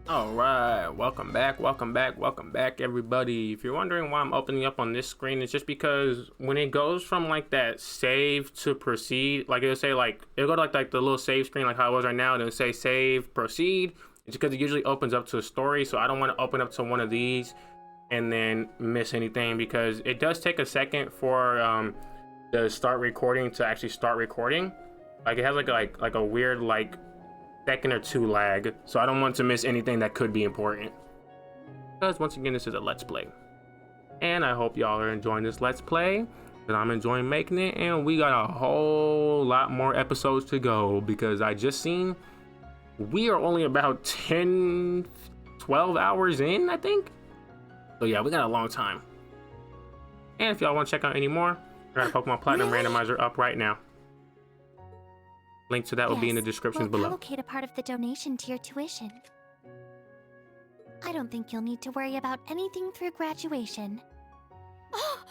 All right, welcome back, everybody. If you're wondering why I'm opening up on this screen, it's just because when it goes from like that save to proceed, like it'll say it'll go to like the little save screen, like how it was right now, and it'll say save proceed. It's because it usually opens up to a story, so I don't want to open up to one of these and then miss anything because it does take a second for the start recording to actually start recording. Like it has like a weird second or two lag, so I don't want to miss anything that could be important. Because once again, this is a let's play, and I hope y'all are enjoying this let's play, because I'm enjoying making it, and we got a whole lot more episodes to go, because I just seen we are only about 10-12 hours in, I think. So yeah, we got a long time. And if y'all want to check out any more, I got a Pokemon Platinum randomizer up right now. Link to that will be in the description below. Allocate a part of the donation to your tuition. I don't think you'll need to worry about anything through graduation. Oh,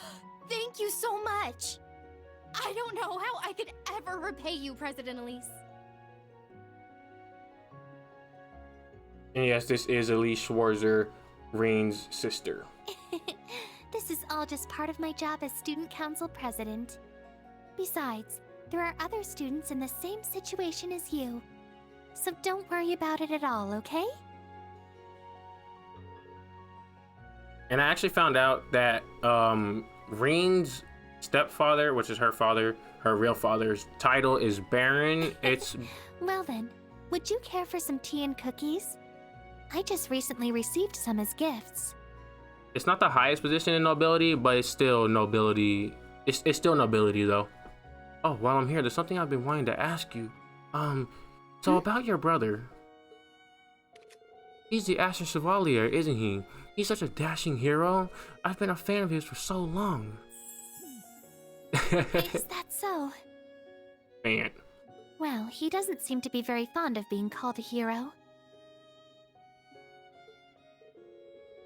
thank you so much. I don't know how I could ever repay you, President Elise. And yes, this is Elise Schwarzer, Reen's sister. This is all just part of my job as student council president. Besides, there are other students in the same situation as you. So don't worry about it at all, okay? And I actually found out that Reen's stepfather, which is her father, her real father's title is Baron. It's Well then, would you care for some tea and cookies? I just recently received some as gifts. it's not the highest position in nobility, but it's still nobility. It's still nobility though. Oh, while I'm here, there's something I've been wanting to ask you. So about your brother. He's the Asher Chevalier, isn't he? He's such a dashing hero. I've been a fan of his for so long. Is that so? Man. Well, he doesn't seem to be very fond of being called a hero.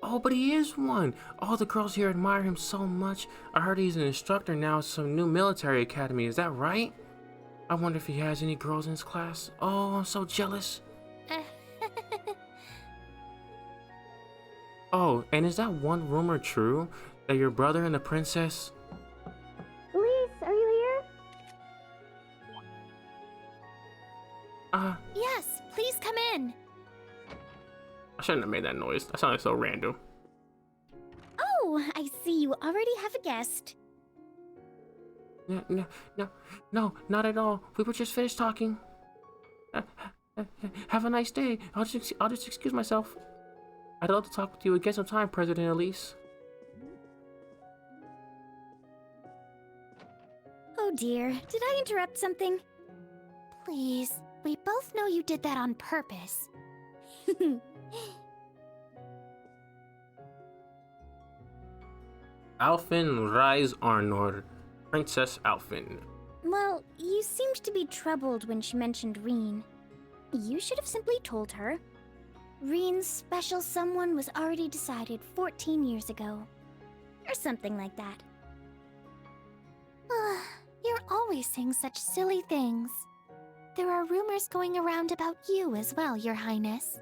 Oh, but he is one. All the girls here admire him so much. I heard he's an instructor now at some new military academy. Is that right? I wonder if he has any girls in his class. Oh, I'm so jealous. Oh, and is that one rumor true? That your brother and the princess... Elise, are you here? Yes, please come in. I shouldn't have made that noise. That sounded so random. Oh, I see you already have a guest. No, not at all. We were just finished talking. Have a nice day. I'll just excuse myself. I'd love to talk with you again sometime, President Elise. Oh dear, did I interrupt something? Please, we both know you did that on purpose. Alfin Rise Arnor, Princess Alfin. Well, you seemed to be troubled when she mentioned Reen. You should have simply told her. Reen's special someone was already decided 14 years ago. Or something like that. You're always saying such silly things. There are rumors going around about you as well, Your Highness.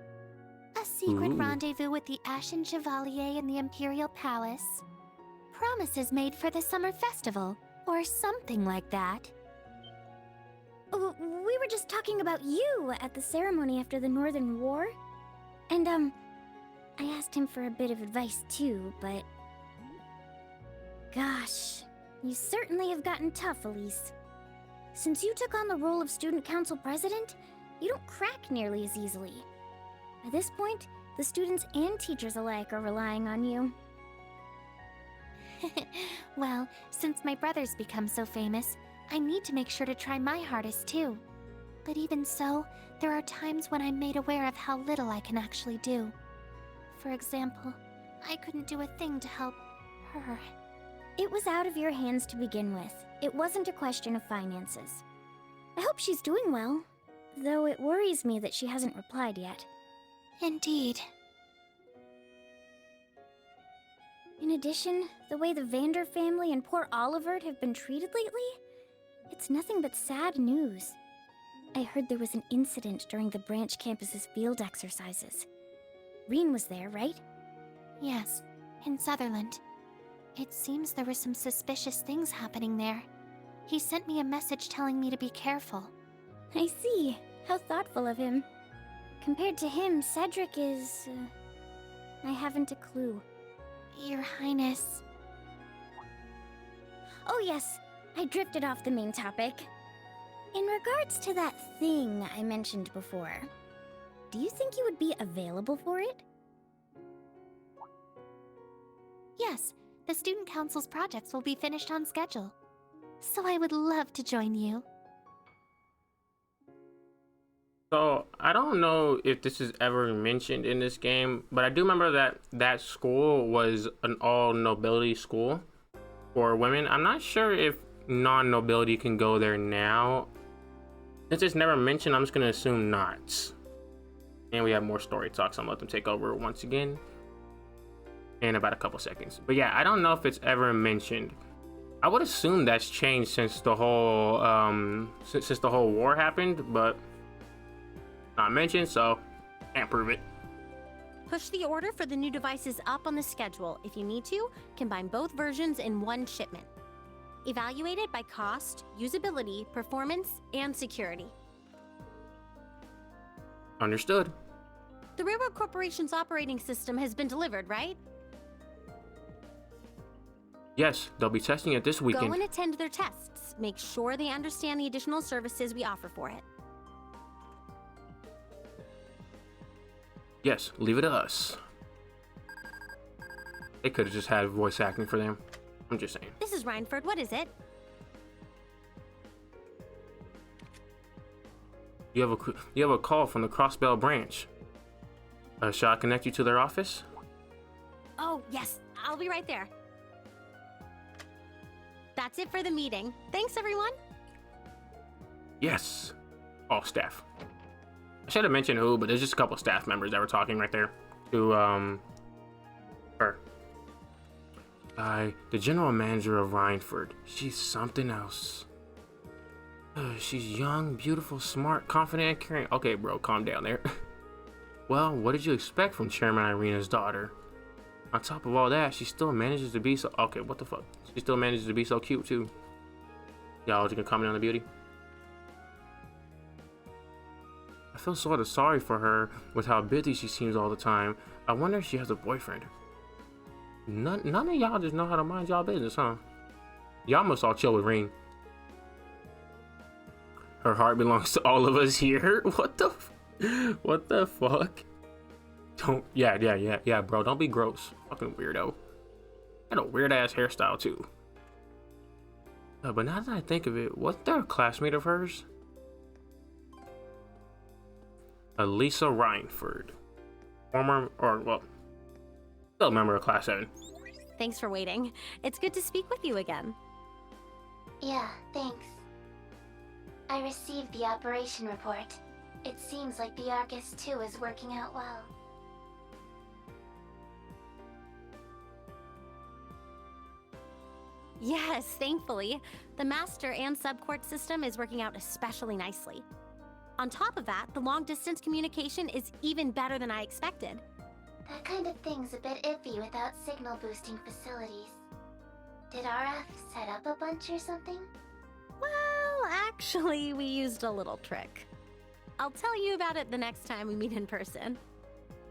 A secret rendezvous with the Ashen Chevalier in the Imperial Palace. Promises made for the summer festival, or something like that. Oh, we were just talking about you at the ceremony after the Northern War. And, I asked him for a bit of advice too, but... Gosh, you certainly have gotten tough, Elise. Since you took on the role of Student Council President, you don't crack nearly as easily. At this point, the students and teachers alike are relying on you. Well, since my brother's become so famous, I need to make sure to try my hardest too. But even so, there are times when I'm made aware of how little I can actually do. For example, I couldn't do a thing to help her. It was out of your hands to begin with. It wasn't a question of finances. I hope she's doing well, though it worries me that she hasn't replied yet. Indeed. In addition, the way the Vander family and poor Oliver have been treated lately, it's nothing but sad news. I heard there was an incident during the branch campus's field exercises. Reen was there, right? Yes, in Sutherland. It seems there were some suspicious things happening there. He sent me a message telling me to be careful. I see. How thoughtful of him. Compared to him, Cedric is... I haven't a clue. Your Highness. Oh yes, I drifted off the main topic. In regards to that thing I mentioned before, do you think you would be available for it? Yes, the Student Council's projects will be finished on schedule. So I would love to join you. So I don't know if this is ever mentioned in this game, but I do remember that that school was an all nobility school for women. I'm not sure if non-nobility can go there now. Since it's never mentioned, I'm just gonna assume not. And we have more story talk, so I'm gonna let them take over once again in about a couple seconds. But yeah, I don't know if it's ever mentioned. I would assume that's changed since the whole since the whole war happened, but not mentioned, so can't prove it. Push the order for the new devices up on the schedule. If you need to, combine both versions in one shipment. Evaluate it by cost, usability, performance, and security. Understood. The Railroad Corporation's operating system has been delivered, right? Yes, they'll be testing it this weekend. Go and attend their tests. Make sure they understand the additional services we offer for it. Yes, leave it to us. They could have just had voice acting for them. I'm just saying. This is Rhineford. What is it? You have a call from the Crossbell branch. Shall I connect you to their office? Oh, yes. I'll be right there. That's it for the meeting. Thanks, everyone. Yes. All staff. I should have mentioned who, but there's just a couple staff members that were talking right there to her. The general manager of Rhineford. She's something else. She's young, beautiful, smart, confident, and caring. Okay, bro, calm down there. Well, what did you expect from Chairman Irina's daughter? On top of all that, she still manages to be so... Okay, what the fuck? She still manages to be so cute, too. Y'all, you can comment on the beauty? I feel sort of sorry for her with how busy she seems all the time. I wonder if she has a boyfriend. None of y'all just know how to mind y'all business, huh? Y'all must all chill with Reen. Her heart belongs to all of us here. What the fuck? Yeah, bro. Don't be gross. Fucking weirdo. Got a weird ass hairstyle too. But now that I think of it, wasn't there a classmate of hers? Elisa Rhineford. Still a member of Class 7. Thanks for waiting. It's good to speak with you again. Yeah, thanks. I received the operation report. It seems like the Arcus 2 is working out well. Yes, thankfully. The master and subcourt system is working out especially nicely. On top of that, the long-distance communication is even better than I expected. That kind of thing's a bit iffy without signal boosting facilities. Did RF set up a bunch or something? Well, actually, we used a little trick. I'll tell you about it the next time we meet in person.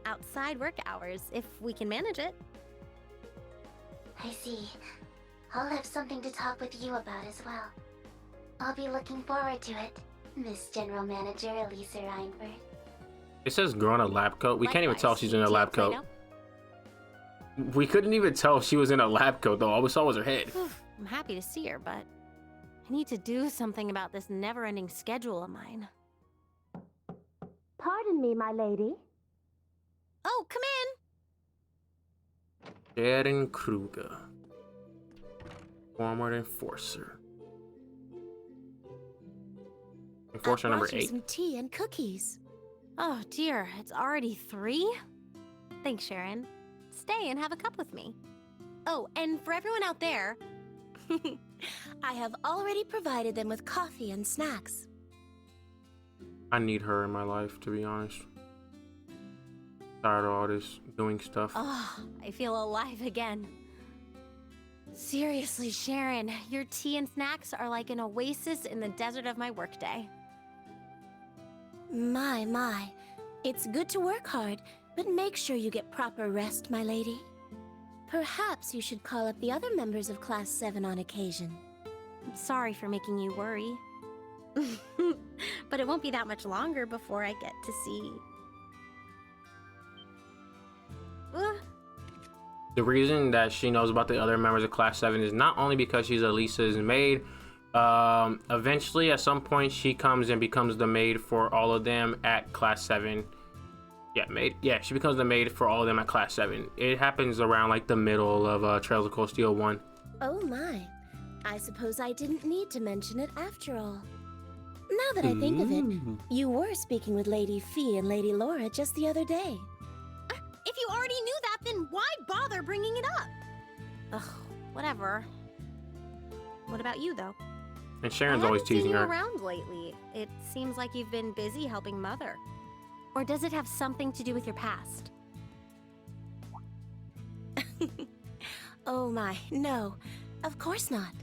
Outside work hours, if we can manage it. I see. I'll have something to talk with you about as well. I'll be looking forward to it, Miss General Manager Elisa Rhineford. It says girl in a lab coat. We can't even tell Likewise. she's in a Do you lab have coat. Play-Doh? We couldn't even tell if she was in a lab coat though. All we saw was her head. I'm happy to see her, but I need to do something about this never-ending schedule of mine. Pardon me, my lady. Oh, come in! Darren Kruger. Former enforcer. Enforcer number 8. Some tea and cookies. Oh dear, it's already 3? Thanks, Sharon. Stay and have a cup with me. Oh, and for everyone out there... I have already provided them with coffee and snacks. I need her in my life, to be honest. Tired of all this doing stuff. Oh, I feel alive again. Seriously, Sharon, your tea and snacks are like an oasis in the desert of my workday. My. It's good to work hard, but make sure you get proper rest, my lady. Perhaps you should call up the other members of Class 7 on occasion. I'm sorry for making you worry. But it won't be that much longer before I get to see... The reason that she knows about the other members of Class 7 is not only because she's Elisa's maid. Eventually, at some point, she comes and becomes the maid for all of them at Class 7. Yeah, maid. Yeah, she becomes the maid for all of them at Class 7. It happens around like the middle of Trails of Cold Steel 1. Oh my. I suppose I didn't need to mention it after all. Now that I think of it, you were speaking with Lady Fee and Lady Laura just the other day. If you already knew that, then why bother bringing it up? Ugh, whatever. What about you, though? And Sharon's always teasing her. I haven't seen you around lately. It seems like you've been busy helping Mother. Or does it have something to do with your past? Oh my, no. Of course not.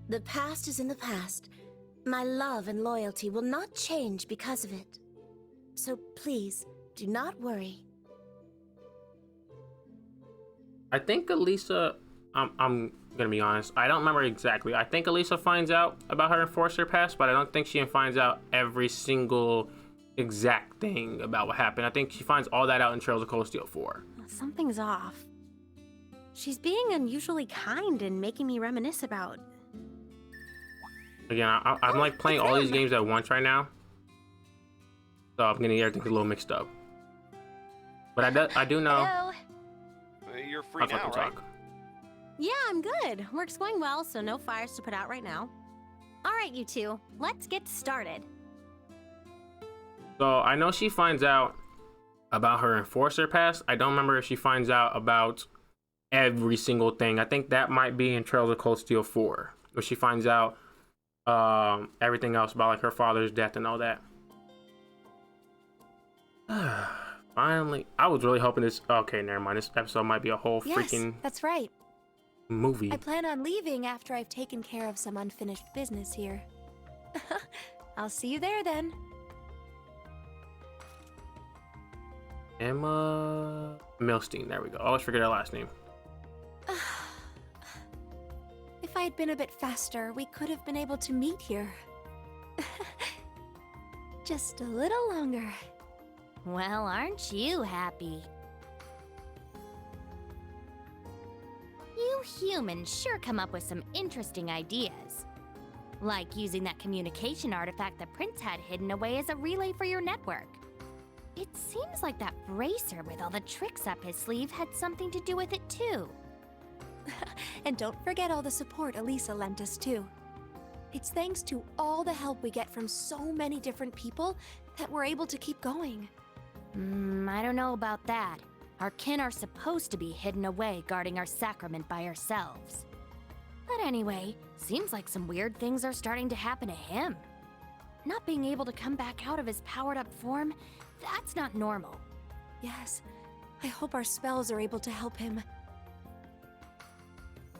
The past is in the past. My love and loyalty will not change because of it. So please, do not worry. I think Elisa, I'm gonna be honest, I don't remember exactly. I think Elisa finds out about her Enforcer past, but I don't think she finds out every single exact thing about what happened. I think she finds all that out in Trails of Cold Steel 4. Something's off. She's being unusually kind and making me reminisce about... Again, I'm like playing all these games at once right now, so I'm getting everything a little mixed up. But I do know. Hello. You're free now, right? Yeah, I'm good. Work's going well, so no fires to put out right now. All right, you two, let's get started. So I know she finds out about her Enforcer past. I don't remember if she finds out about every single thing. I think that might be in Trails of Cold Steel 4, where she finds out everything else about like her father's death and all that. Finally, I was really hoping this. Okay, never mind. This episode might be a whole freaking that's right. movie. I plan on leaving after I've taken care of some unfinished business here. I'll see you there then. Emma Milstein. There we go. I always forget her last name. If I had been a bit faster, we could have been able to meet here. Just a little longer. Well, aren't you happy? You humans sure come up with some interesting ideas. Like using that communication artifact the Prince had hidden away as a relay for your network. It seems like that bracer with all the tricks up his sleeve had something to do with it too. And don't forget all the support Elisa lent us too. It's thanks to all the help we get from so many different people that we're able to keep going. I don't know about that. Our kin are supposed to be hidden away guarding our sacrament by ourselves. But anyway, seems like some weird things are starting to happen to him. Not being able to come back out of his powered-up form, that's not normal. Yes, I hope our spells are able to help him.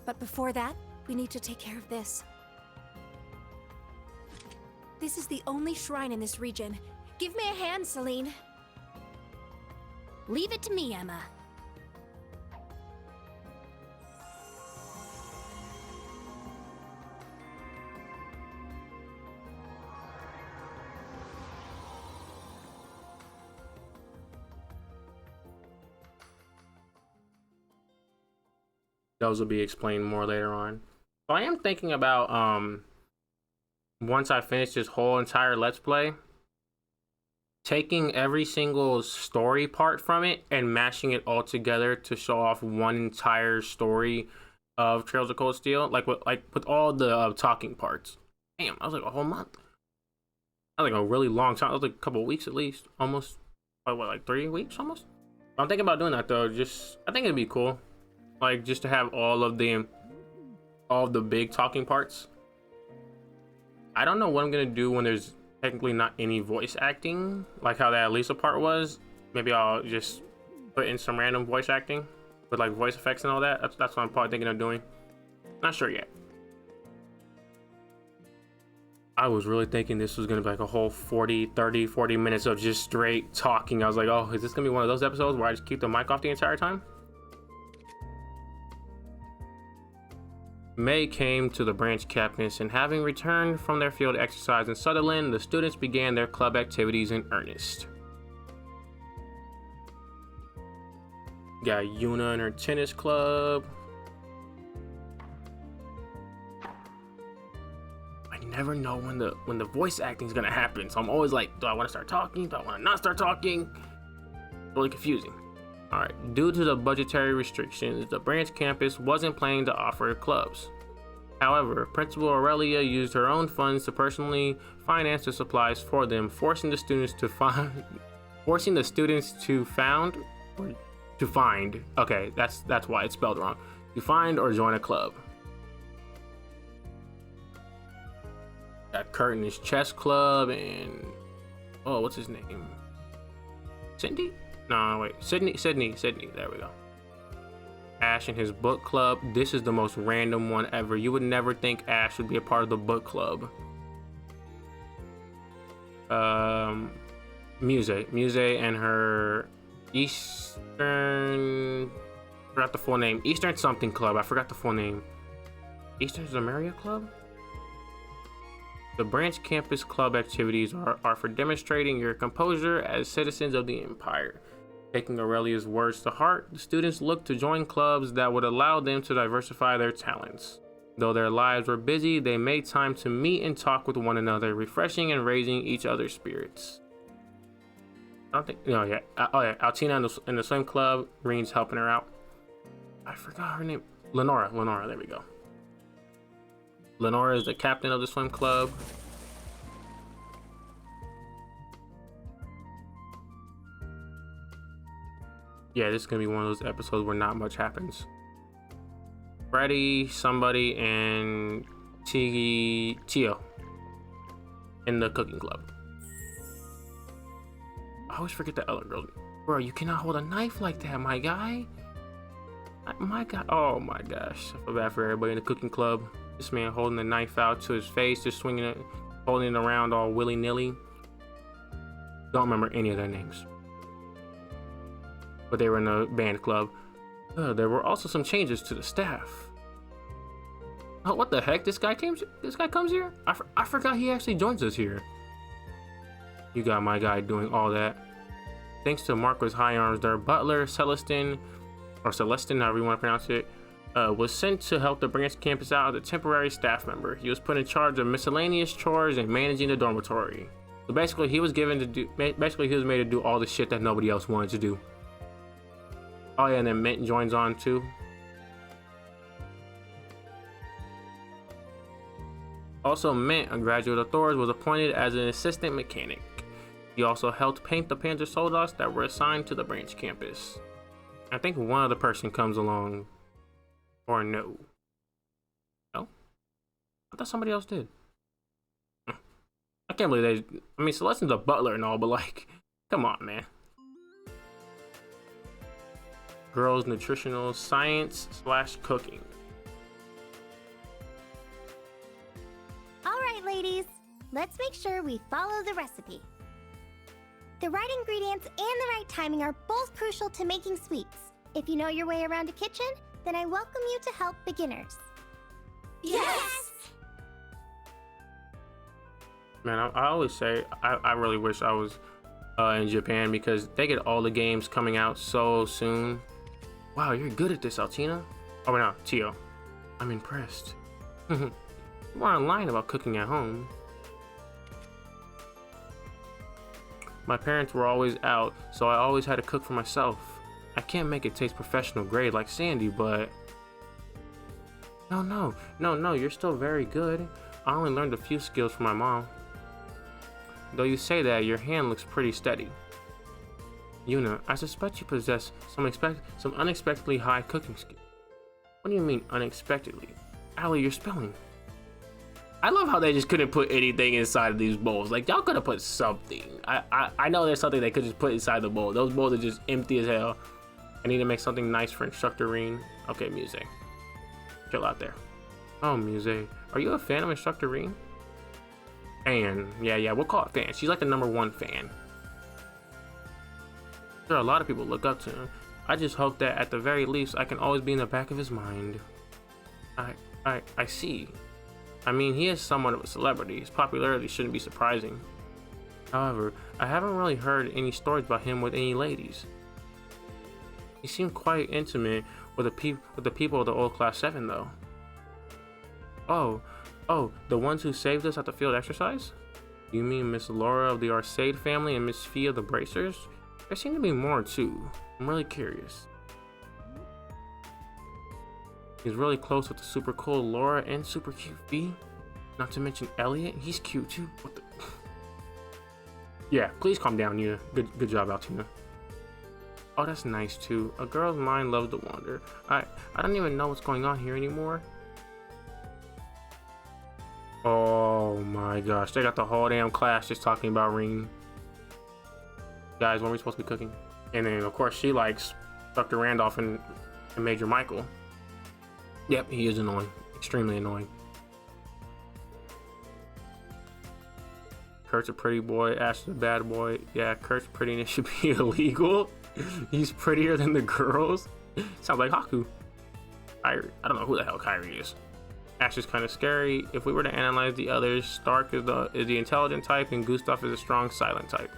But before that, we need to take care of this. This is the only shrine in this region. Give me a hand, Celine. Leave it to me, Emma. Those will be explained more later on. So I am thinking about once I finish this whole entire Let's Play, taking every single story part from it and mashing it all together to show off one entire story of Trails of Cold Steel, like with all the talking parts. Damn, I was like a whole month. That was like a really long time. That was like a couple of weeks at least, almost. Like 3 weeks almost. I'm thinking about doing that though. I think it'd be cool, like just to have all of the big talking parts. I don't know what I'm gonna do when there's technically not any voice acting, like how that Lisa part was. Maybe I'll just put in some random voice acting with like voice effects and all that. That's what I'm probably thinking of doing. Not sure yet. I was really thinking this was gonna be like a whole 40 minutes of just straight talking. I was like, oh, is this gonna be one of those episodes where I just keep the mic off the entire time? May came to the branch campus, and having returned from their field exercise in Sutherland, the students began their club activities in earnest. Got Yuna and her tennis club. I never know when the voice acting is gonna happen, so I'm always like, do I want to start talking? Do I want to not start talking? Really confusing. All right, due to the budgetary restrictions, the branch campus wasn't planning to offer clubs. However, Principal Aurelia used her own funds to personally finance the supplies for them, forcing the students to find. Okay, that's why it's spelled wrong. To find or join a club. Got Curtin's chess club and what's his name? Cindy? No, wait, Sydney. There we go. Ash and his book club. This is the most random one ever. You would never think Ash would be a part of the book club. Muse and her Eastern. Forgot the full name. Eastern something club. I forgot the full name. Eastern Zamaria Club. The branch campus club activities are for demonstrating your composure as citizens of the Empire. Taking Aurelia's words to heart, the students looked to join clubs that would allow them to diversify their talents. Though their lives were busy, they made time to meet and talk with one another, refreshing and raising each other's spirits. Altina in the swim club, Reen's helping her out. I forgot her name. Lenora, there we go. Lenora is the captain of the swim club. Yeah, this is gonna be one of those episodes where not much happens. Freddy, somebody, and Tio in the cooking club. I always forget the other girl. Bro, you cannot hold a knife like that, my guy. My God, oh my gosh. I feel bad for everybody in the cooking club. This man holding the knife out to his face, just swinging it, holding it around all willy-nilly. Don't remember any of their names. But they were in the band club. There were also some changes to the staff. Oh, what the heck? This guy comes here? I forgot he actually joins us here. You got my guy doing all that. Thanks to Marquis High Arms, their butler, Celestin, however you want to pronounce it, was sent to help the branch campus out as a temporary staff member. He was put in charge of miscellaneous chores and managing the dormitory. So basically, he was made to do all the shit that nobody else wanted to do. Oh yeah, and then Mint joins on too. Also, Mint, a graduate of Thor's, was appointed as an assistant mechanic. He also helped paint the Panzer Soldaten that were assigned to the branch campus. I think one other person comes along. Or no? No? I thought somebody else did. I can't believe Celestine's a butler and all, but like, come on, man. Girls Nutritional Science / Cooking. Alright, ladies. Let's make sure we follow the recipe. The right ingredients and the right timing are both crucial to making sweets. If you know your way around a kitchen, then I welcome you to help beginners. Yes! Man, I always say I really wish I was in Japan because they get all the games coming out so soon. Wow, you're good at this, Altina. Oh, no, Tio. I'm impressed. You weren't lying about cooking at home. My parents were always out, so I always had to cook for myself. I can't make it taste professional grade like Sandy, but... No, you're still very good. I only learned a few skills from my mom. Though you say that, your hand looks pretty steady. Yuna, I suspect you possess some unexpectedly high cooking skills. What do you mean, unexpectedly? Allie, you're spelling. I love how they just couldn't put anything inside of these bowls. Like, y'all could have put something. I know there's something they could just put inside the bowl. Those bowls are just empty as hell. I need to make something nice for Instructor Reen. Okay, Muse. Chill out there. Oh, Muse. Are you a fan of Instructor Reen? Fan. Yeah, we'll call it fan. She's like the #1 fan. There are a lot of people look up to him. I just hope that at the very least I can always be in the back of his mind. I see. I mean, he is somewhat of a celebrity. His popularity shouldn't be surprising. However, I haven't really heard any stories about him with any ladies. He seemed quite intimate with the people of the old Class 7 though. Oh, the ones who saved us at the field exercise? You mean Miss Laura of the Arcade family and Miss Fee of the Bracers? There seem to be more too. I'm really curious. He's really close with the super cool Laura and super cute Fee. Not to mention Elliot, he's cute too. What the? Yeah, please calm down, Nina. Good job, Altina. Oh, that's nice too. A girl's mind loves to wander. I don't even know what's going on here anymore. Oh my gosh, they got the whole damn class just talking about Reen. Guys, when are we supposed to be cooking? And then of course she likes Dr. Randolph and Major Michael. Yep, he is annoying. Extremely annoying. Kurt's a pretty boy, Ash is a bad boy. Yeah, Kurt's prettiness should be illegal. He's prettier than the girls. Sounds like Haku. I don't know who the hell Kyrie is. Ash is kind of scary. If we were to analyze the others, Stark is the intelligent type and Gustav is a strong silent type.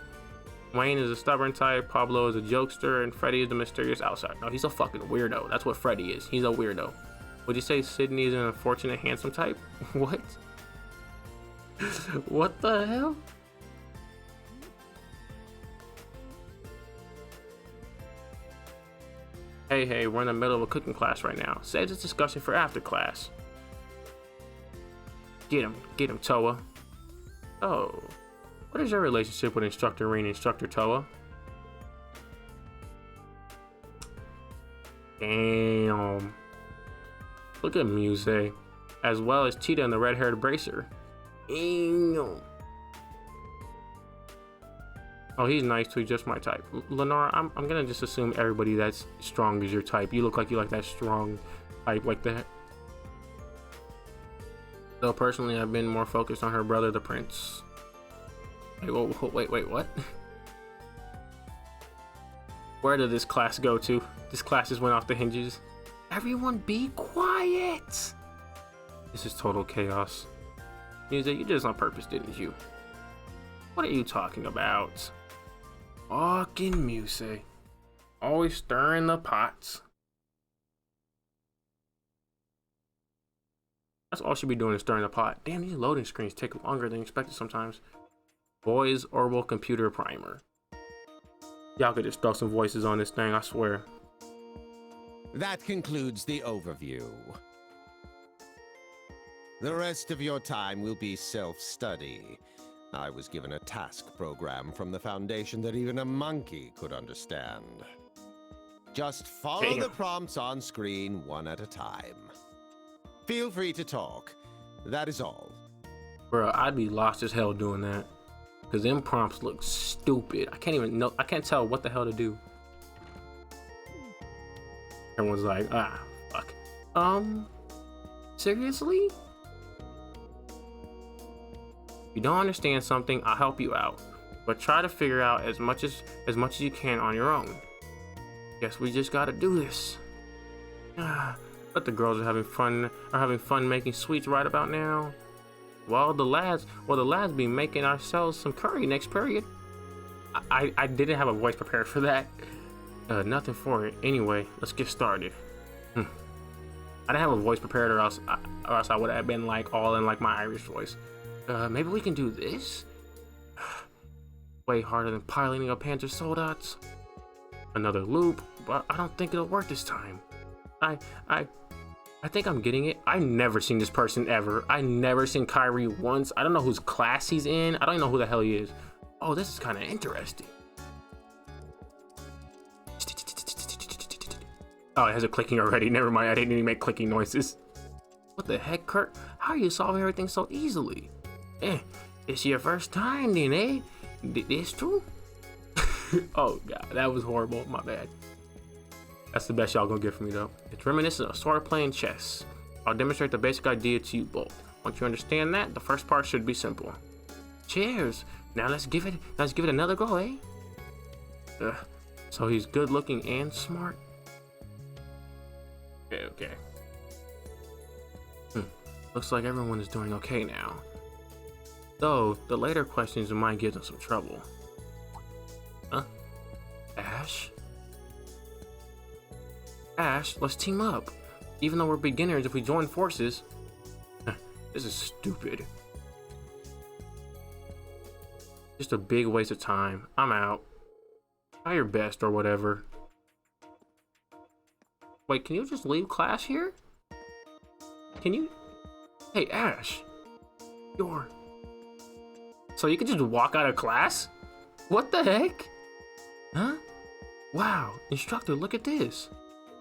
Wayne is a stubborn type, Pablo is a jokester, and Freddy is the mysterious outsider. No, he's a fucking weirdo. That's what Freddy is. He's a weirdo. Would you say Sydney is an unfortunate handsome type? What? What the hell? Hey, we're in the middle of a cooking class right now. Save this discussion for after class. Get him, Toa. Oh, what is your relationship with Instructor Reen and Instructor Toa? Damn. Look at Muse, as well as Cheetah and the red-haired bracer. Damn. Oh, he's nice too, just my type. Lenora, I'm gonna just assume everybody that's strong is your type. You look like you like that strong type like that. Though personally, I've been more focused on her brother, the prince. Wait, what? Where did this class go to? This class just went off the hinges. Everyone be quiet! This is total chaos. Muse, you did this on purpose, didn't you? What are you talking about? Fucking Muse. Always stirring the pots. That's all she'd be doing is stirring the pot. Damn, these loading screens take longer than expected sometimes. Boys Orbital Computer Primer. Y'all could just throw some voices on this thing, I swear. That concludes the overview. The rest of your time will be self-study. I was given a task program from the Foundation that even a monkey could understand. Just follow the prompts on screen one at a time. Feel free to talk. That is all. Bro, I'd be lost as hell doing that. Cause them prompts look stupid. I can't tell what the hell to do. Everyone's like, fuck. Seriously? If you don't understand something, I'll help you out. But try to figure out as much as you can on your own. Guess we just gotta do this. But the girls are having fun making sweets right about now. Well, the lads be making ourselves some curry next period. I didn't have a voice prepared for that. Nothing for it. Anyway, let's get started. I didn't have a voice prepared, or else I would have been like all in like my Irish voice. Maybe we can do this. Way harder than piloting a Panther Soldats. Another loop, but I don't think it'll work this time. I think I'm getting it. I've never seen this person ever. I never seen Kyrie once. I don't know whose class he's in. I don't even know who the hell he is. Oh, this is kind of interesting. Oh, it has a clicking already. Never mind. I didn't even make clicking noises. What the heck, Kurt? How are you solving everything so easily? It's your first time then, eh? This too? Oh, God. That was horrible. My bad. That's the best y'all gonna get from me though. It's reminiscent of sort of playing chess. I'll demonstrate the basic idea to you both. Once you understand that, the first part should be simple. Cheers! Now let's give it another go, eh? Ugh. So he's good looking and smart? Okay. Looks like everyone is doing okay now. Though, the later questions might give them some trouble. Huh? Ash? Ash, let's team up. Even though we're beginners, if we join forces... This is stupid. Just a big waste of time. I'm out. Try your best or whatever. Wait, can you just leave class here? Can you? Hey, Ash. So you can just walk out of class? What the heck? Huh? Wow, instructor, look at this.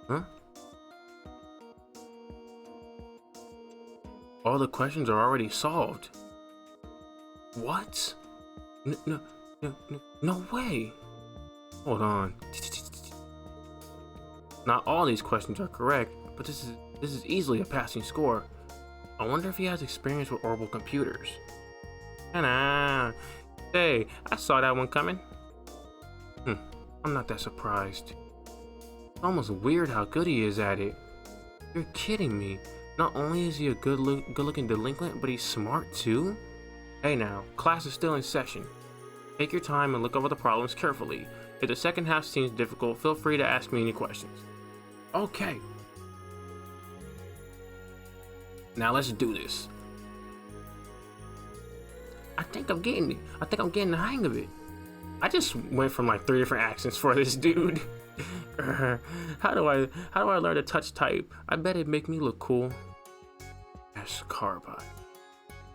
Huh? All the questions are already solved. What? No way. Hold on. Not all these questions are correct, but this is easily a passing score. I wonder if he has experience with orbital computers. Hey, I saw that one coming. I'm not that surprised. It's almost weird how good he is at it. You're kidding me. Not only is he a good-looking delinquent, but he's smart too? Hey now, class is still in session. Take your time and look over the problems carefully. If the second half seems difficult, feel free to ask me any questions. Okay. Now let's do this. I think I'm getting the hang of it. I just went from like 3 different accents for this dude. How do I learn to touch type? I bet it'd make me look cool. Ash Carbide.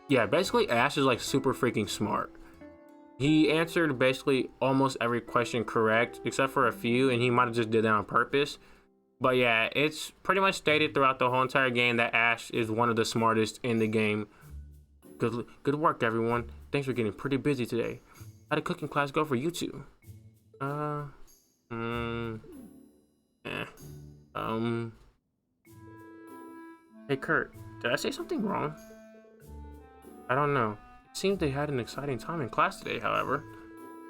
Yeah, basically Ash is like super freaking smart. He answered basically almost every question correct, except for a few, and he might have just did that on purpose. But yeah, it's pretty much stated throughout the whole entire game that Ash is one of the smartest in the game. Good work, everyone. Thanks for getting pretty busy today. How did cooking class go for you two? Hey Kurt, did I say something wrong? I don't know. It seems they had an exciting time in class today, however.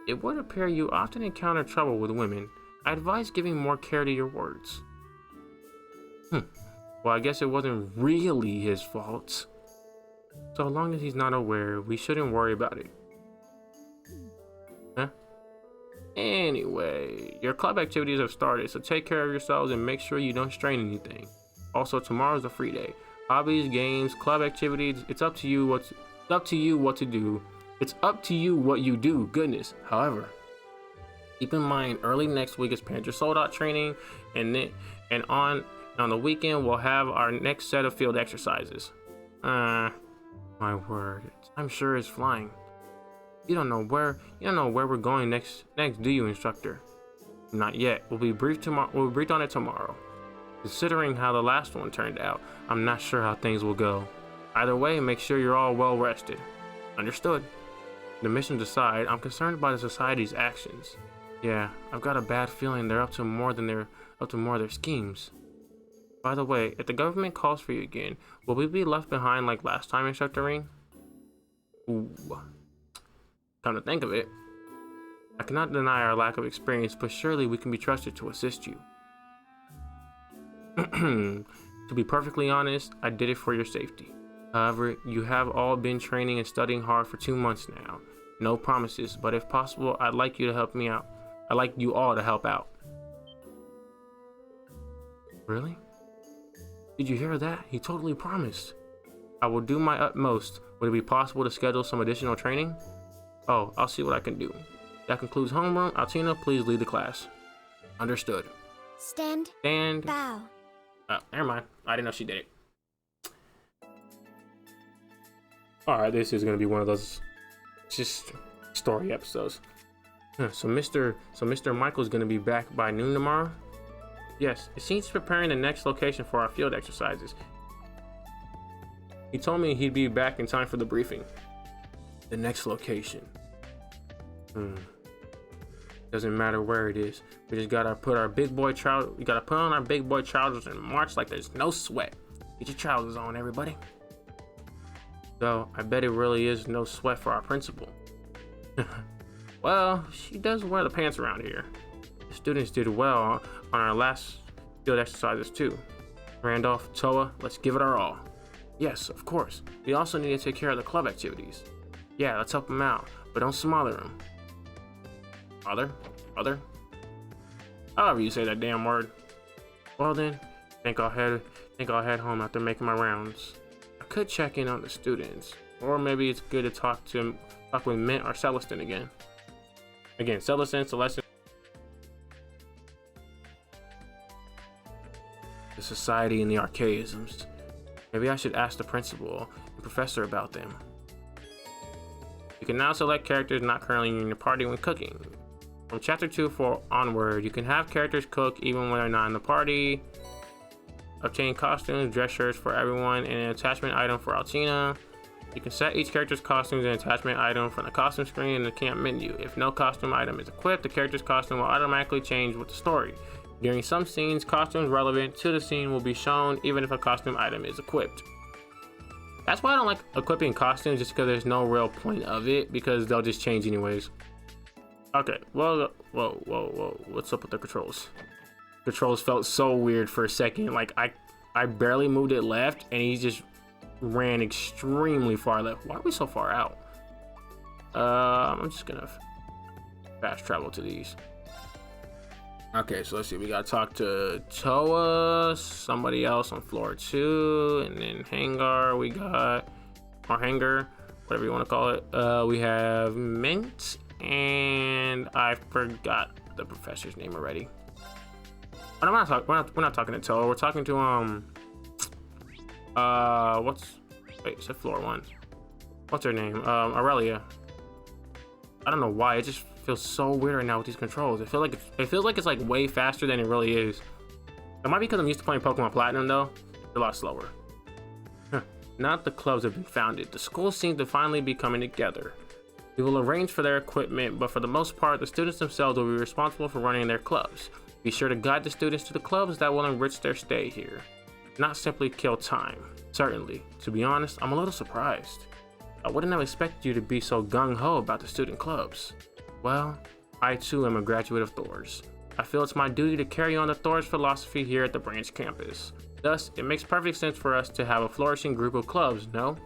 It would appear you often encounter trouble with women. I advise giving more care to your words. Well, I guess it wasn't really his fault. So long as he's not aware, we shouldn't worry about it. Huh? Anyway, your club activities have started, so take care of yourselves and make sure you don't strain anything. Also, tomorrow's a free day. Hobbies, games, club activities, it's up to you what to do. It's up to you what you do, goodness. However, keep in mind early next week is Panther Sold-Out training, and on the weekend we'll have our next set of field exercises. My word, I'm sure it's flying. You don't know where we're going next, do you, instructor? Not yet. We'll be briefed on it tomorrow. Considering how the last one turned out, I'm not sure how things will go. Either way, make sure you're all well rested. Understood. The missions aside, I'm concerned by the society's actions. Yeah, I've got a bad feeling they're up to more of their schemes. By the way, if the government calls for you again, will we be left behind like last time, Instructor Ring? Ooh. Come to think of it, I cannot deny our lack of experience, but surely we can be trusted to assist you. To be perfectly honest, I did it for your safety. However, you have all been training and studying hard for 2 months now. No promises, but if possible, I'd like you to help me out. I'd like you all to help out. Really? Did you hear that? He totally promised. I will do my utmost. Would it be possible to schedule some additional training? Oh, I'll see what I can do. That concludes homeroom. Altina, please lead the class. Understood. Stand. Bow. Oh, never mind. I didn't know she did it. Alright, this is gonna be one of those just story episodes. So Mr. Michael's gonna be back by noon tomorrow? Yes, it seems he's preparing the next location for our field exercises. He told me he'd be back in time for the briefing. The next location. Doesn't matter where it is. We just gotta put our big boy trousers. We gotta put on our big boy trousers and march like there's no sweat. Get your trousers on, everybody. So I bet it really is no sweat for our principal. Well, she does wear the pants around here. The students did well on our last field exercises too. Randolph, Toa, let's give it our all. Yes, of course. We also need to take care of the club activities. Yeah, let's help them out, but don't smother them. Mother? However you say that damn word. Well then, think I'll head home after making my rounds. I could check in on the students, or maybe it's good to talk with Mint or Celestin again. Celestin. The society and the archaisms. Maybe I should ask the principal and professor about them. You can now select characters not currently in your party when cooking. From chapter 2 onward, you can have characters cook even when they're not in the party. Obtain costumes, dress shirts for everyone, and an attachment item for Altina. You can set each character's costumes and attachment item from the costume screen in the camp menu. If no costume item is equipped, the character's costume will automatically change with the story. During some scenes, costumes relevant to the scene will be shown even if a costume item is equipped. That's why I don't like equipping costumes, just because there's no real point of it, because they'll just change anyways. Okay, whoa, what's up with the controls? Controls felt so weird for a second. Like I barely moved it left and he just ran extremely far left. Why are we so far out? I'm just gonna fast travel to these. Okay, so let's see. We gotta talk to Toa, somebody else on floor 2, and then Hangar. We got, or Hanger, whatever you want to call it. We have Mint, and I forgot the professor's name already. But we're not talking to Toa. We're talking to wait, it's floor 1. What's her name? Aurelia. I don't know why. It just feels so weird right now with these controls. It feels like it's like way faster than it really is. It might be because I'm used to playing Pokemon Platinum though. It's a lot slower. Now that the clubs have been founded, the schools seem to finally be coming together. We will arrange for their equipment, but for the most part, the students themselves will be responsible for running their clubs. Be sure to guide the students to the clubs that will enrich their stay here. Not simply kill time. Certainly. To be honest, I'm a little surprised. I wouldn't have expected you to be so gung-ho about the student clubs. Well, I too am a graduate of Thor's. I feel it's my duty to carry on the Thor's philosophy here at the branch campus. Thus, it makes perfect sense for us to have a flourishing group of clubs, no?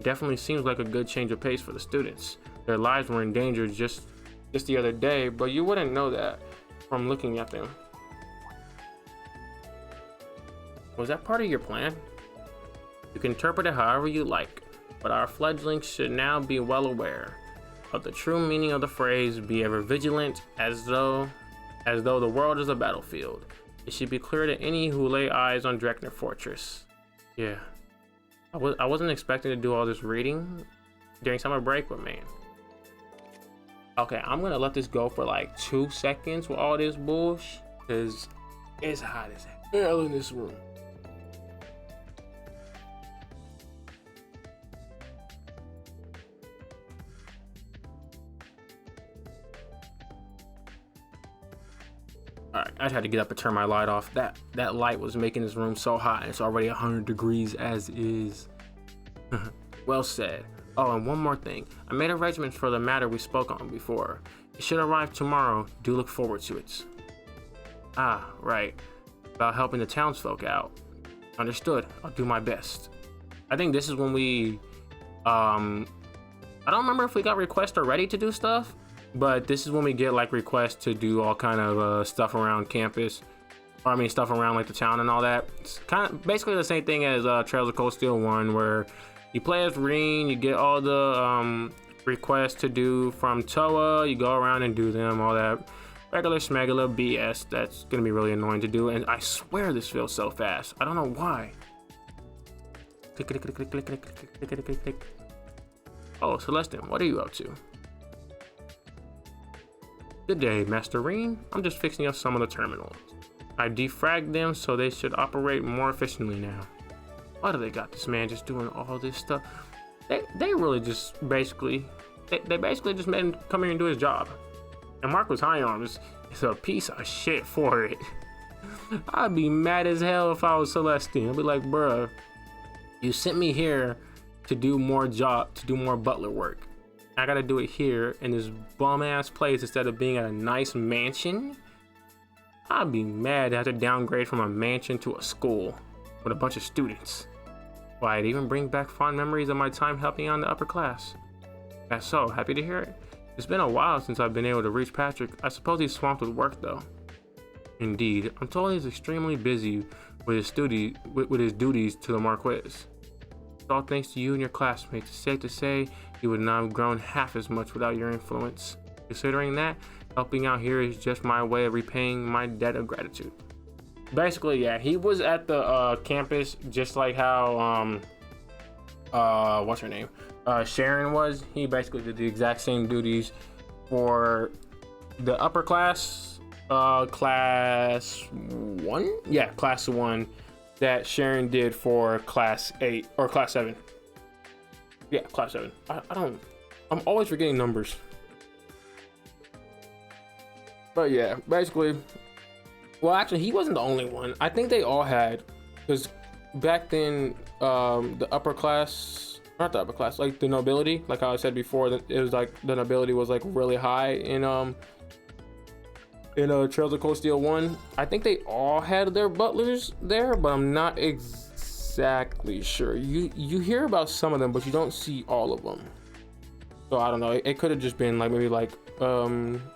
Definitely seems like a good change of pace for the students. Their lives were in danger just the other day, but you wouldn't know that from looking at them. Was that part of your plan? You can interpret it however you like, but our fledglings should now be well aware of the true meaning of the phrase, be ever vigilant, as though the world is a battlefield. It should be clear to any who lay eyes on Drekner Fortress. Yeah. I wasn't expecting to do all this reading during summer break, but man. Okay, I'm gonna let this go for like 2 seconds with all this bullshit, because it's hot as hell in this room. Alright, I just had to get up and turn my light off. That light was making this room so hot, and it's already 100 degrees as is. Well said. Oh, and one more thing. I made arrangements for the matter we spoke on before. It should arrive tomorrow. Do look forward to it. Ah, right. About helping the townsfolk out. Understood. I'll do my best. I think this is when we... I don't remember if we got requests already to do stuff, but this is when we get like requests to do all kind of stuff around campus. Or I mean stuff around like the town and all that. It's kind of basically the same thing as Trails of Cold Steel 1, where you play as Reen, you get all the requests to do from Toa, you go around and do them, all that regular schmegula BS that's gonna be really annoying to do, and I swear this feels so fast. I don't know why. Click, click, click, click, click, click, click, click, click, click. Oh, Celestin, what are you up to? Good day, Master Reen. I'm just fixing up some of the terminals. I defragged them so they should operate more efficiently now. Why do they got this man just doing all this stuff? They really just basically, they basically just made him come here and do his job. And Marco's high arms is a piece of shit for it. I'd be mad as hell if I was Celestine. I'd be like, bruh, you sent me here to do more butler work. I gotta do it here in this bum ass place instead of being at a nice mansion. I'd be mad to have to downgrade from a mansion to a school with a bunch of students. Why, it even bring back fond memories of my time helping out in the upper class. That's so happy to hear it. It's been a while since I've been able to reach Patrick. I suppose he's swamped with work though. Indeed, I'm told he's extremely busy with his duties to the Marquis. It's all thanks to you and your classmates. It's safe to say you would not have grown half as much without your influence. Considering that, helping out here is just my way of repaying my debt of gratitude. Basically, yeah, he was at the campus just like how what's her name? Sharon was. He basically did the exact same duties for the upper class, class 1? Yeah, class 1 that Sharon did for class 8 or class 7. Yeah, class 7. I'm always forgetting numbers. But yeah, basically, well, actually, he wasn't the only one. I think they all had, because back then, the upper class, not the upper class, like the nobility, like how I said before, that it was like the nobility was like really high in Trails of Cold Steel 1. I think they all had their butlers there, but I'm not exactly sure. You hear about some of them, but you don't see all of them. So I don't know. It could have just been like maybe like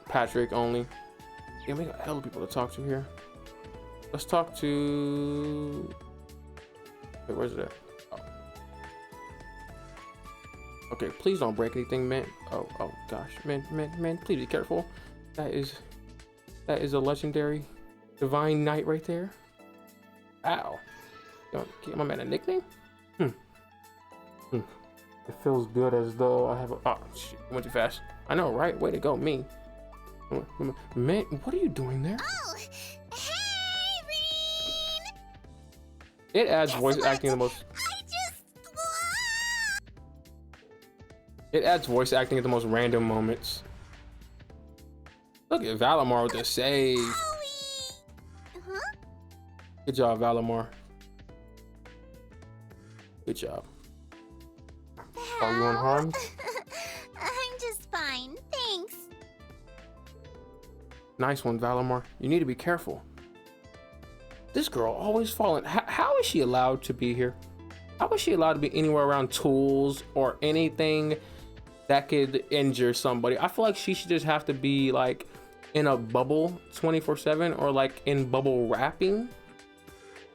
Patrick only. Yeah, we got a hell of people to talk to here. Let's talk to. Wait, where's it at? Oh. Okay, please don't break anything, man. Oh gosh, man, please be careful. That is a legendary divine knight right there. Ow. Give my man a nickname? It feels good as though I have a. Oh shit, went too fast. I know, right? Way to go, me. Man, what are you doing there? Oh, hey, Reen! It adds voice acting the most. It adds voice acting at the most random moments. Look at Valimar with the save. Huh? Good job, Valimar. Good job. Are you unharmed? I'm just fine, thanks. Nice one, Valimar. You need to be careful. This girl always falling. How is she allowed to be here? How is she allowed to be anywhere around tools or anything that could injure somebody? I feel like she should just have to be like in a bubble 24/7 or like in bubble wrapping,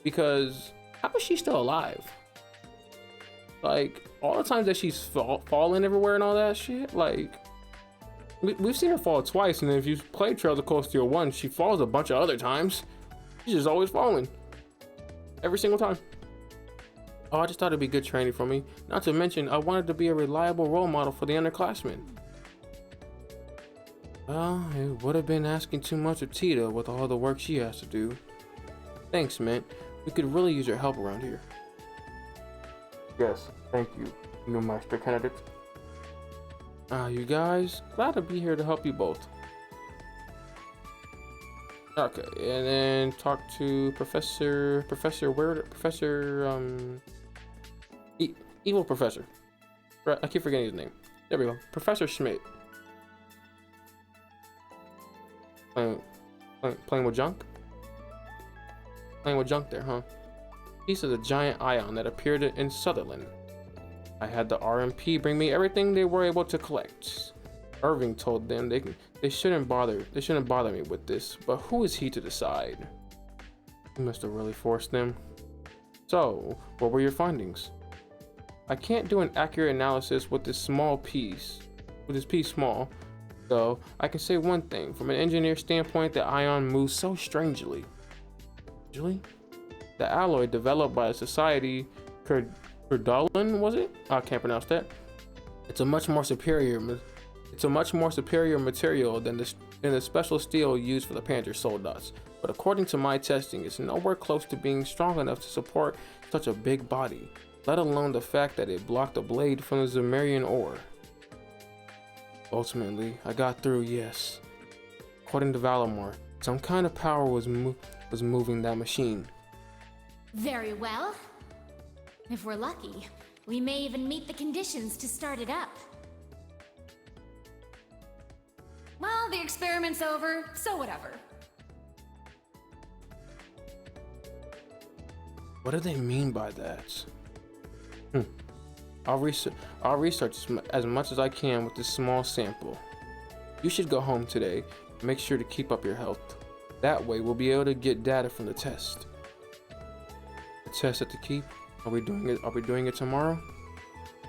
because how is she still alive? Like all the times that she's falling everywhere and all that shit, like we've seen her fall twice, and if you played Trails of Cold Steel 1, she falls a bunch of other times. She's just always falling every single time. Oh, I just thought it'd be good training for me. Not to mention, I wanted to be a reliable role model for the underclassmen. Well, it would have been asking too much of Tita with all the work she has to do. Thanks, Mint. We could really use your help around here. Yes, thank you, new Master candidate. You guys, glad to be here to help you both. Okay, and then talk to Evil Professor. I keep forgetting his name. There we go. Professor Schmidt. Playing with junk? Playing with junk there, huh? Piece of the giant ion that appeared in Sutherland. I had the RMP bring me everything they were able to collect. Irving told them they shouldn't bother me with this, but who is he to decide? He must have really forced them. So, what were your findings? I can't do an accurate analysis with this piece small, though I can say one thing. From an engineer standpoint, the ion moves so strangely. The alloy developed by a society, Curdalin, was it? I can't pronounce that. It's a much more superior material than the special steel used for the Panther soldats. But according to my testing, it's nowhere close to being strong enough to support such a big body, let alone the fact that it blocked a blade from the Zemarian ore. Ultimately, I got through, yes. according to Valamore, some kind of power was moving that machine. Very well. If we're lucky, we may even meet the conditions to start it up. Well, the experiment's over, so whatever. What do they mean by that? I'll research as much as I can with this small sample. You should go home today. Make sure to keep up your health. That way, we'll be able to get data from the test. The test at the keep? Are we doing it tomorrow?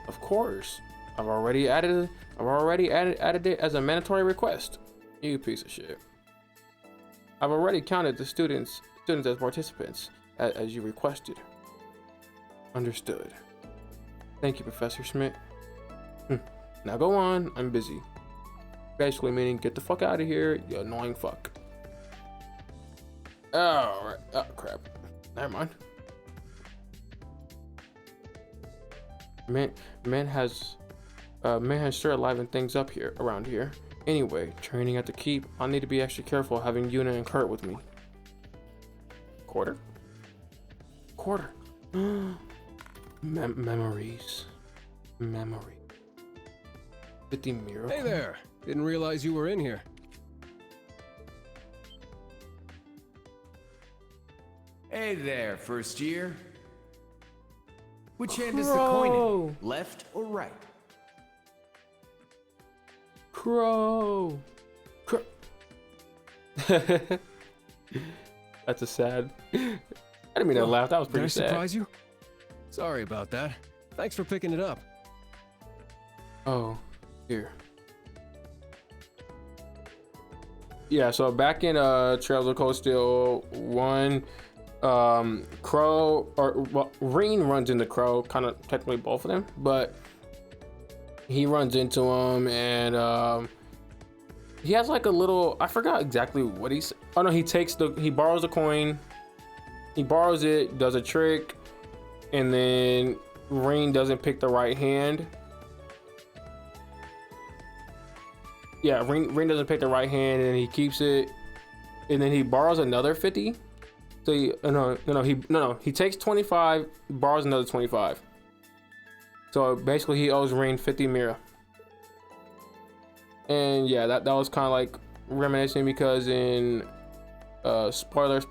Of course. I've already added it as a mandatory request. You piece of shit. I've already counted the students as participants, as you requested. Understood. Thank you, Professor Schmidt. Now go on, I'm busy. Basically meaning get the fuck out of here, you annoying fuck. Oh, right. Oh, crap. Never mind. Man has sure livened things up here around here. Anyway, training at the keep, I'll need to be extra careful having Yuna and Kurt with me. Quarter? 50 miracle. Hey there! Didn't realize you were in here. Hey there, first year. Which hand is the coin in? Left or right? Crow. That's a sad. I didn't mean to laugh. That was pretty sad. Did I surprise you? Sorry about that. Thanks for picking it up. Oh, here. Yeah, so back in Trails of Cold Steel 1, Crow, Reen runs into Crow, kind of technically both of them, but he runs into him and he has like a little, I forgot exactly what he said. Oh no, he borrows the coin, he borrows it, does a trick, and then Reen doesn't pick the right hand. Yeah, Reen doesn't pick the right hand and he keeps it, and then he borrows another 50. So he takes 25, borrows another 25. So basically he owes Reen 50 Mira. And yeah, that was kind of like reminiscing because in spoiler,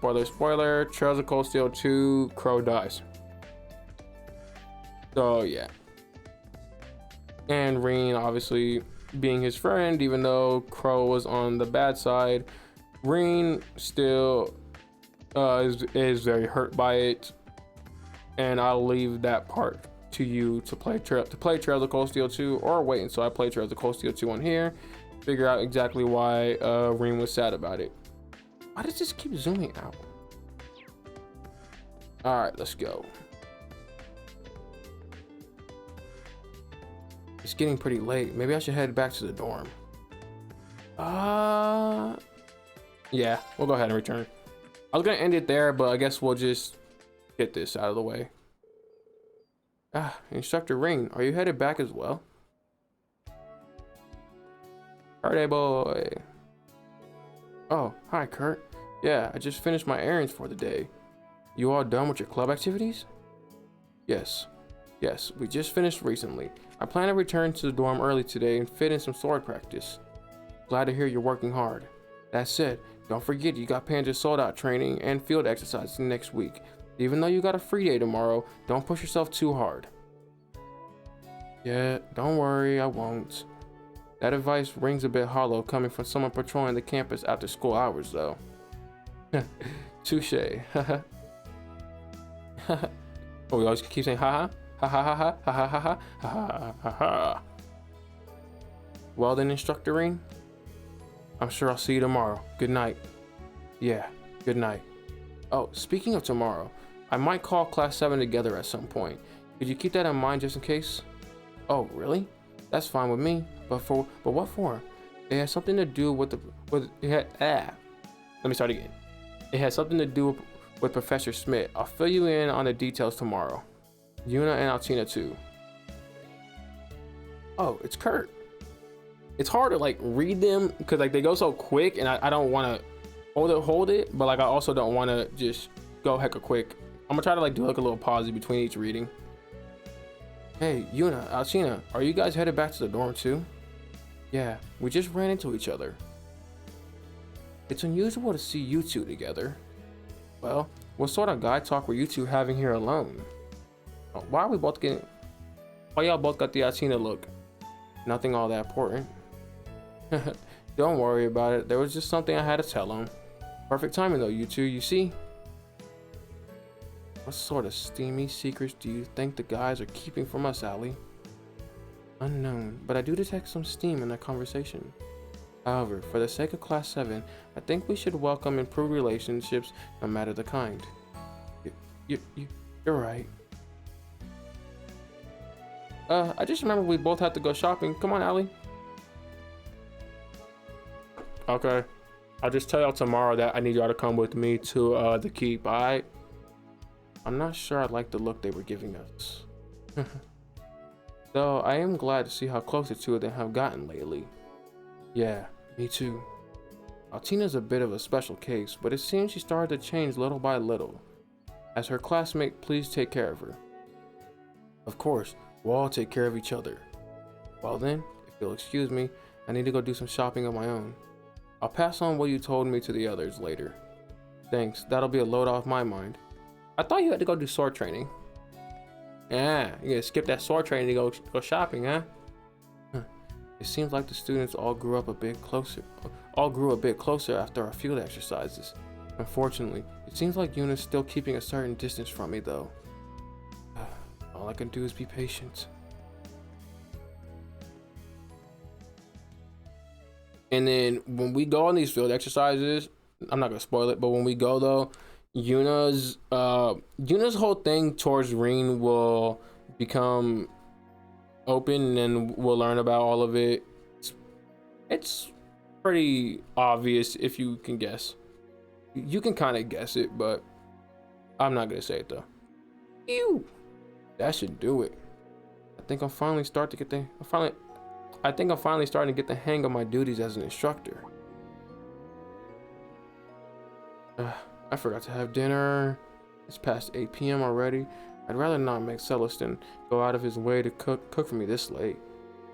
Trails of Cold Steel 2, Crow dies. So yeah. And Reen obviously being his friend, even though Crow was on the bad side, Reen still is very hurt by it. And I'll leave that part to you to play Trails of Cold Steel 2, or wait until I play Trails of Cold Steel 2 on here, figure out exactly why Reen was sad about it. Why does this keep zooming out? Alright, let's go. It's getting pretty late. Maybe I should head back to the dorm. Yeah, we'll go ahead and return. I was gonna end it there, but I guess we'll just get this out of the way. Instructor Ring, are you headed back as well? Party boy. Oh, hi Kurt. Yeah, I just finished my errands for the day. You all done with your club activities? Yes, we just finished recently. I plan to return to the dorm early today and fit in some sword practice. Glad to hear you're working hard. That said, don't forget you got Panzer sold-out training and field exercises next week. Even though you got a free day tomorrow, don't push yourself too hard. Yeah, don't worry, I won't. That advice rings a bit hollow coming from someone patrolling the campus after school hours, though. Touche. Oh, we always keep saying haha? Ha ha ha ha ha ha ha ha ha ha. Well then, Instructor Ring, I'm sure I'll see you tomorrow. Good night. Yeah, good night. Oh, speaking of tomorrow, I might call Class 7 together at some point. Could you keep that in mind just in case? Oh, really? That's fine with me. But what for? It has something to do with Let me start again. It has something to do with Professor Schmidt. I'll fill you in on the details tomorrow. Yuna and Altina too. Oh, it's Kurt. it's hard to like read them because like they go so quick, and I don't want to hold it, but like I also don't want to just go hecka quick. I'm gonna try to like do like a little pause in between each reading. Hey, Yuna, Alcina, are you guys headed back to the dorm too? Yeah, we just ran into each other. It's unusual to see you two together. Well, what sort of guy talk were you two having here alone? Why y'all both got the Alcina look? Nothing all that important. Don't worry about it. There was just something I had to tell him. Perfect timing though, you two, you see? What sort of steamy secrets do you think the guys are keeping from us, Allie? Unknown, but I do detect some steam in that conversation. However, for the sake of Class 7, I think we should welcome improved relationships no matter the kind. You're right. I just remember we both had to go shopping. Come on, Allie. Okay. I'll just tell y'all tomorrow that I need y'all to come with me to the keep, alright? I'm not sure I like the look they were giving us. Though I am glad to see how close the two of them have gotten lately. Yeah, me too. Altina's a bit of a special case, but it seems she started to change little by little. As her classmate, please take care of her. Of course, we'll all take care of each other. Well then, if you'll excuse me, I need to go do some shopping on my own. I'll pass on what you told me to the others later. Thanks, that'll be a load off my mind. I thought you had to go do sword training. Yeah, you gonna skip that sword training to go shopping, huh? It seems like the students all grew a bit closer after our field exercises. Unfortunately, it seems like Yuna's still keeping a certain distance from me though. All I can do is be patient. And then when we go on these field exercises, I'm not gonna spoil it, but when we go though, Yuna's whole thing towards Reen will become open, and we'll learn about all of it. It's pretty obvious if you can guess. You can kind of guess it, but I'm not gonna say it though. Ew, that should do it. I think I'm finally starting to get the hang of my duties as an instructor. I forgot to have dinner. It's past 8 p.m. already. I'd rather not make Celestin go out of his way to cook for me this late.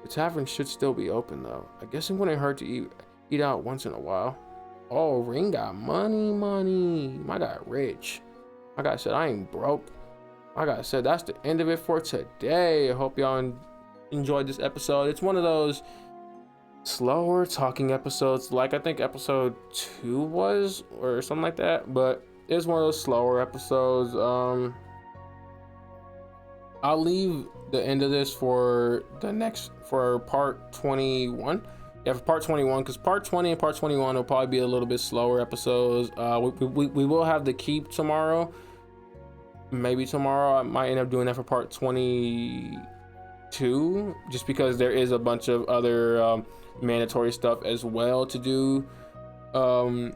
The tavern should still be open though. I guess it wouldn't hurt to eat out once in a while. Oh, Ring got money. My guy rich. My guy said I ain't broke. My guy said that's the end of it for today. I hope y'all enjoyed this episode. It's one of those slower talking episodes, like I think episode 2 was, or something like that, but it's one of those slower episodes. I'll leave the end of this for part 21. Yeah, for part 21, because part 20 and part 21 will probably be a little bit slower episodes. We will have the keep tomorrow. Maybe tomorrow I might end up doing that for part 22, just because there is a bunch of other mandatory stuff as well to do.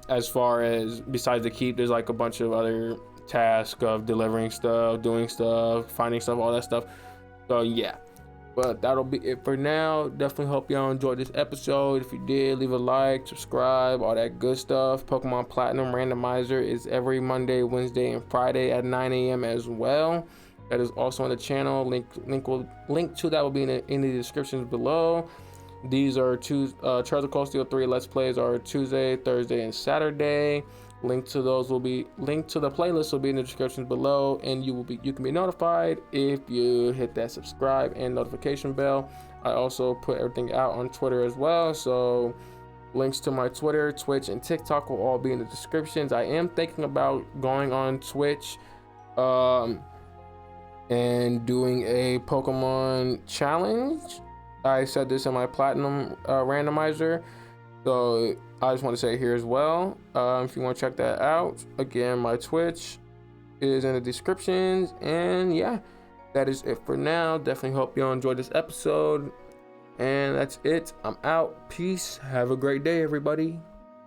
As far as besides the keep, there's like a bunch of other tasks of delivering stuff, doing stuff, finding stuff, all that stuff. So yeah, but that'll be it for now. Definitely hope y'all enjoyed this episode. If you did, leave a like, subscribe, all that good stuff. Pokemon Platinum Randomizer is every Monday, Wednesday, and Friday at 9 a.m. as well. That is also on the channel. Link to that will be in the descriptions below. These are Treasure Coast Steel 3 Let's Plays are Tuesday, Thursday, and Saturday. Link to the playlist will be in the descriptions below, and you can be notified if you hit that subscribe and notification bell. I also put everything out on Twitter as well, so links to my Twitter, Twitch, and TikTok will all be in the descriptions. I am thinking about going on Twitch and doing a Pokemon challenge. I said this in my Platinum randomizer, so I just want to say it here as well. If you want to check that out, again, my Twitch is in the descriptions. And yeah, that is it for now. Definitely hope y'all enjoyed this episode. And that's it. I'm out. Peace. Have a great day, everybody.